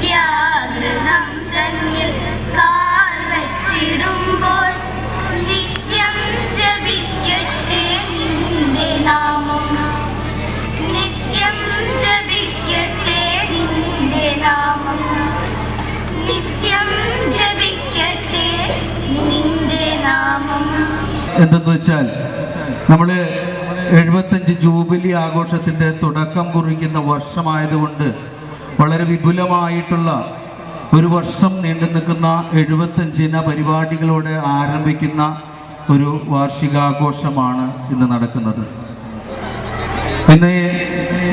വിദ്യാഗൃഹം തന്നിൽ കാൽ വച്ചിടുമ്പോൾ നിത്യം ജപിക്കട്ടെ നിന്റെ നാമം, നിത്യം ജപിക്കട്ടെ നിന്റെ നാമം, നിത്യം ജപിക്കട്ടെ നിന്റെ നാമം. എന്തെന്ന് വെച്ചാൽ നമ്മൾ 75 ജൂബിലി ആഘോഷത്തിൻ്റെ തുടക്കം കുറിക്കുന്ന വർഷമായതുകൊണ്ട് വളരെ വിപുലമായിട്ടുള്ള ഒരു വർഷം നീണ്ടു നിൽക്കുന്ന 75 പരിപാടികളോടെ ആരംഭിക്കുന്ന ഒരു വാർഷികാഘോഷമാണ് ഇന്ന് നടക്കുന്നത്. ഇന്ന്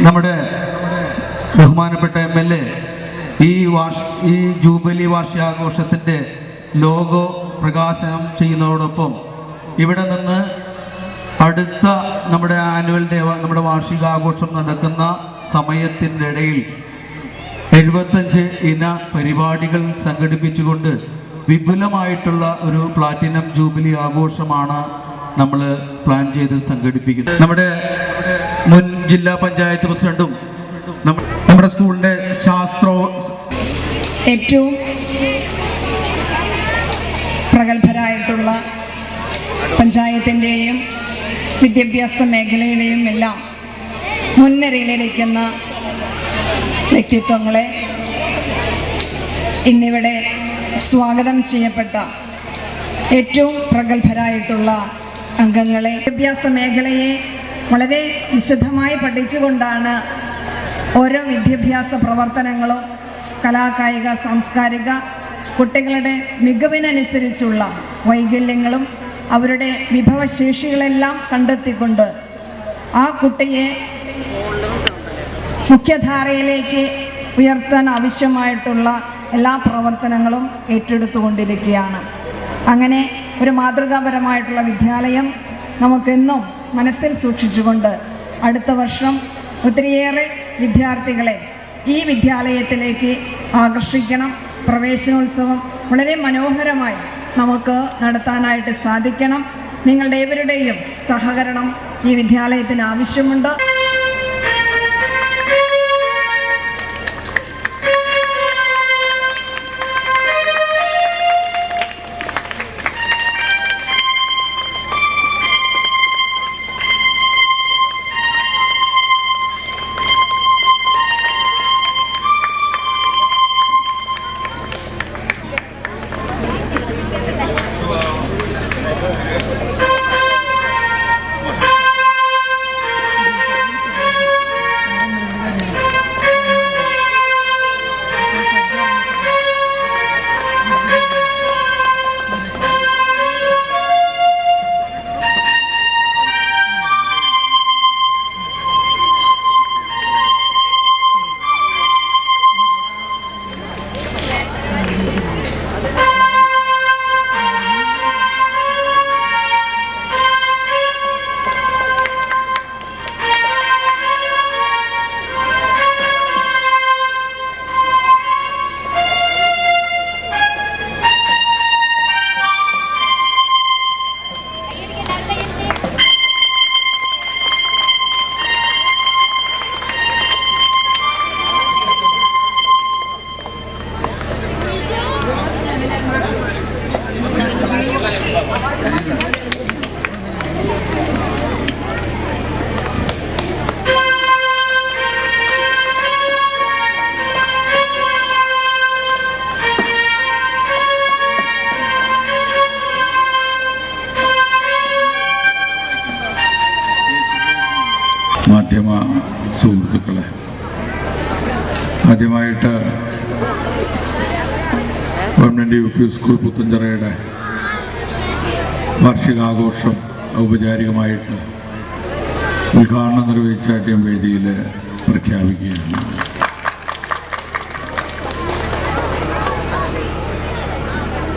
നമ്മുടെ ബഹുമാനപ്പെട്ട MLA ഈ ജൂബിലി വാർഷികാഘോഷത്തിൻ്റെ ലോഗോ പ്രകാശനം ചെയ്യുന്നതോടൊപ്പം ഇവിടെ നിന്ന് അടുത്ത നമ്മുടെ ആനുവൽ ഡേ, നമ്മുടെ വാർഷികാഘോഷം നടക്കുന്ന സമയത്തിൻ്റെ ഇടയിൽ 75 ഇന പരിപാടികൾ സംഘടിപ്പിച്ചുകൊണ്ട് വിപുലമായിട്ടുള്ള ഒരു പ്ലാറ്റിനം ജൂബിലി ആഘോഷമാണ് നമ്മൾ പ്ലാൻ ചെയ്ത് സംഘടിപ്പിക്കുന്നത്. നമ്മുടെ മുൻ ജില്ലാ പഞ്ചായത്ത് പ്രസിഡന്റും നമ്മുടെ സ്കൂളിൻ്റെ ഏറ്റവും പ്രഗത്ഭരായിട്ടുള്ള പഞ്ചായത്തിൻ്റെയും വിദ്യാഭ്യാസ മേഖലയിലെയും എല്ലാം മുൻനിരയിലിരിക്കുന്ന വ്യക്തിത്വങ്ങളെ, ഇന്നിവിടെ സ്വാഗതം ചെയ്യപ്പെട്ട ഏറ്റവും പ്രഗത്ഭരായിട്ടുള്ള അംഗങ്ങളെ, വിദ്യാഭ്യാസ മേഖലയെ വളരെ വിശദമായി പഠിച്ചുകൊണ്ടാണ് ഓരോ വിദ്യാഭ്യാസ പ്രവർത്തനങ്ങളും കലാകായിക സാംസ്കാരിക കുട്ടികളുടെ മികവിനനുസരിച്ചുള്ള വൈകല്യങ്ങളും അവരുടെ വിഭവശേഷികളെല്ലാം കണ്ടെത്തിക്കൊണ്ട് ആ കുട്ടിയെ മുഖ്യധാരയിലേക്ക് ഉയർത്താൻ ആവശ്യമായിട്ടുള്ള എല്ലാ പ്രവർത്തനങ്ങളും ഏറ്റെടുത്തുകൊണ്ടിരിക്കുകയാണ്. അങ്ങനെ ഒരു മാതൃകാപരമായിട്ടുള്ള വിദ്യാലയം നമുക്കെന്നും മനസ്സിൽ സൂക്ഷിച്ചുകൊണ്ട് അടുത്ത വർഷം ഒത്തിരിയേറെ വിദ്യാർത്ഥികളെ ഈ വിദ്യാലയത്തിലേക്ക് ആകർഷിക്കണം. പ്രവേശനോത്സവം വളരെ മനോഹരമായി നമുക്ക് നടത്താനായിട്ട് സാധിക്കണം. നിങ്ങളുടെ ഏവരുടെയും സഹകരണം ഈ വിദ്യാലയത്തിന് ആവശ്യമുണ്ട്. മാധ്യമ സുഹൃത്തുക്കളെ, ആദ്യമായിട്ട് ഗവൺമെൻറ് UP സ്കൂൾ പുത്തഞ്ചിറയുടെ വാർഷികാഘോഷം ഔപചാരികമായിട്ട് ഉദ്ഘാടനം നിർവഹിച്ച വേദിയിൽ പ്രഖ്യാപിക്കുകയാണ്.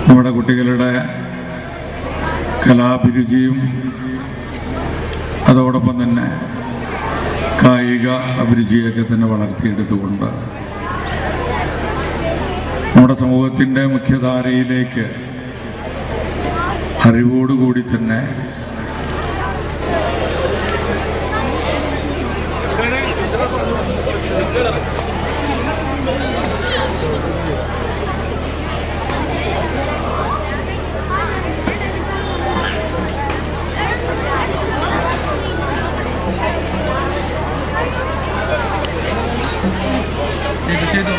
നമ്മുടെ കുട്ടികളുടെ കലാഭിരുചിയും അതോടൊപ്പം തന്നെ കായിക അഭിരുചിയൊക്കെ തന്നെ വളർത്തിയെടുത്തുകൊണ്ട് നമ്മുടെ സമൂഹത്തിൻ്റെ മുഖ്യധാരയിലേക്ക് അറിവോടുകൂടി തന്നെ ചെയ്തു